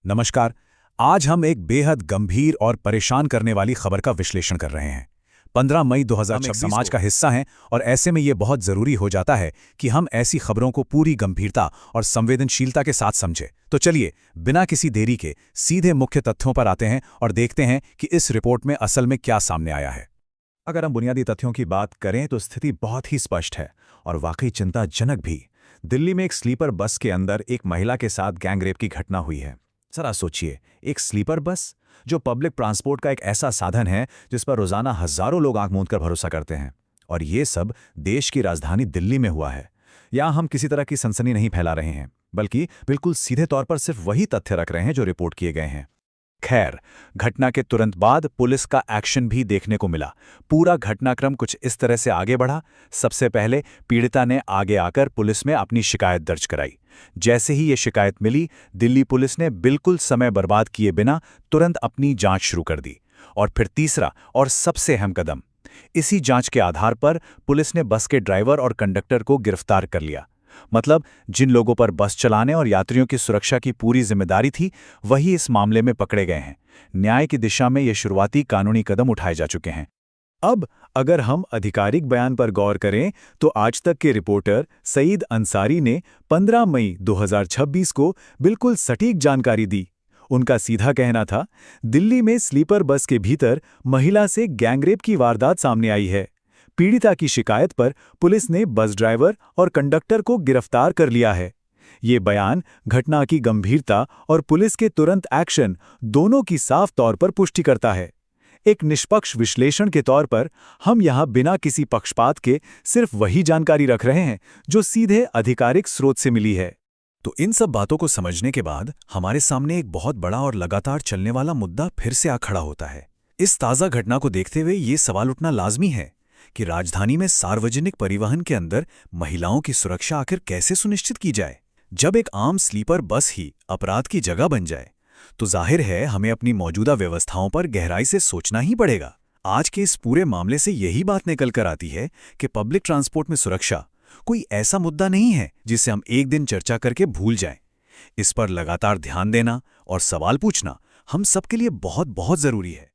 नमस्कार। आज हम एक बेहद गंभीर और परेशान करने वाली खबर का विश्लेषण कर रहे हैं। 15 मई 2026 समाज का हिस्सा हैं और ऐसे में ये बहुत ज़रूरी हो जाता है कि हम ऐसी खबरों को पूरी गंभीरता और संवेदनशीलता के साथ समझें। तो चलिए, बिना किसी देरी के सीधे मुख्य तथ्यों पर आते हैं और देखते हैं कि इस रिपोर्ट में असल में क्या सामने आया है। अगर हम बुनियादी तथ्यों की बात करें तो स्थिति बहुत ही स्पष्ट है और वाकई चिंताजनक भी। दिल्ली में एक स्लीपर बस के अंदर एक महिला के साथ गैंगरेप की घटना हुई है। जरा सोचिए, एक स्लीपर बस जो पब्लिक ट्रांसपोर्ट का एक ऐसा साधन है जिस पर रोजाना हजारों लोग आंख मूंद कर भरोसा करते हैं, और ये सब देश की राजधानी दिल्ली में हुआ है। यहाँ हम किसी तरह की सनसनी नहीं फैला रहे हैं, बल्कि बिल्कुल सीधे तौर पर सिर्फ वही तथ्य रख रहे हैं जो रिपोर्ट किए गए हैं। खैर, घटना के तुरंत बाद पुलिस का एक्शन भी देखने को मिला। पूरा घटनाक्रम कुछ इस तरह से आगे बढ़ा। सबसे पहले पीड़िता ने आगे आकर पुलिस में अपनी शिकायत दर्ज कराई। जैसे ही ये शिकायत मिली, दिल्ली पुलिस ने बिल्कुल समय बर्बाद किए बिना तुरंत अपनी जांच शुरू कर दी। और फिर तीसरा और सबसे अहम कदम, इसी जांच के आधार पर पुलिस ने बस के ड्राइवर और कंडक्टर को गिरफ्तार कर लिया। मतलब जिन लोगों पर बस चलाने और यात्रियों की सुरक्षा की पूरी जिम्मेदारी थी, वही इस मामले में पकड़े गए हैं। न्याय की दिशा में ये शुरुआती कानूनी कदम उठाए जा चुके हैं। अब अगर हम आधिकारिक बयान पर गौर करें तो आज तक के रिपोर्टर सईद अंसारी ने 15 मई 2026 को बिल्कुल सटीक जानकारी दी। उनका सीधा कहना था, दिल्ली में स्लीपर बस के भीतर महिला से गैंगरेप की वारदात सामने आई है। पीड़िता की शिकायत पर पुलिस ने बस ड्राइवर और कंडक्टर को गिरफ्तार कर लिया है। ये बयान घटना की गंभीरता और पुलिस के तुरंत एक्शन दोनों की साफ तौर पर पुष्टि करता है। एक निष्पक्ष विश्लेषण के तौर पर हम यहाँ बिना किसी पक्षपात के सिर्फ वही जानकारी रख रहे हैं जो सीधे आधिकारिक स्रोत से मिली है। तो इन सब बातों को समझने के बाद हमारे सामने एक बहुत बड़ा और लगातार चलने वाला मुद्दा फिर से आ खड़ा होता है। इस ताज़ा घटना को देखते हुए ये सवाल उठना लाजमी है कि राजधानी में सार्वजनिक परिवहन के अंदर महिलाओं की सुरक्षा आखिर कैसे सुनिश्चित की जाए। जब एक आम स्लीपर बस ही अपराध की जगह बन जाए, तो जाहिर है हमें अपनी मौजूदा व्यवस्थाओं पर गहराई से सोचना ही पड़ेगा। आज के इस पूरे मामले से यही बात निकल कर आती है कि पब्लिक ट्रांसपोर्ट में सुरक्षा कोई ऐसा मुद्दा नहीं है जिसे हम एक दिन चर्चा करके भूल जाएं। इस पर लगातार ध्यान देना और सवाल पूछना हम सबके लिए बहुत बहुत जरूरी है।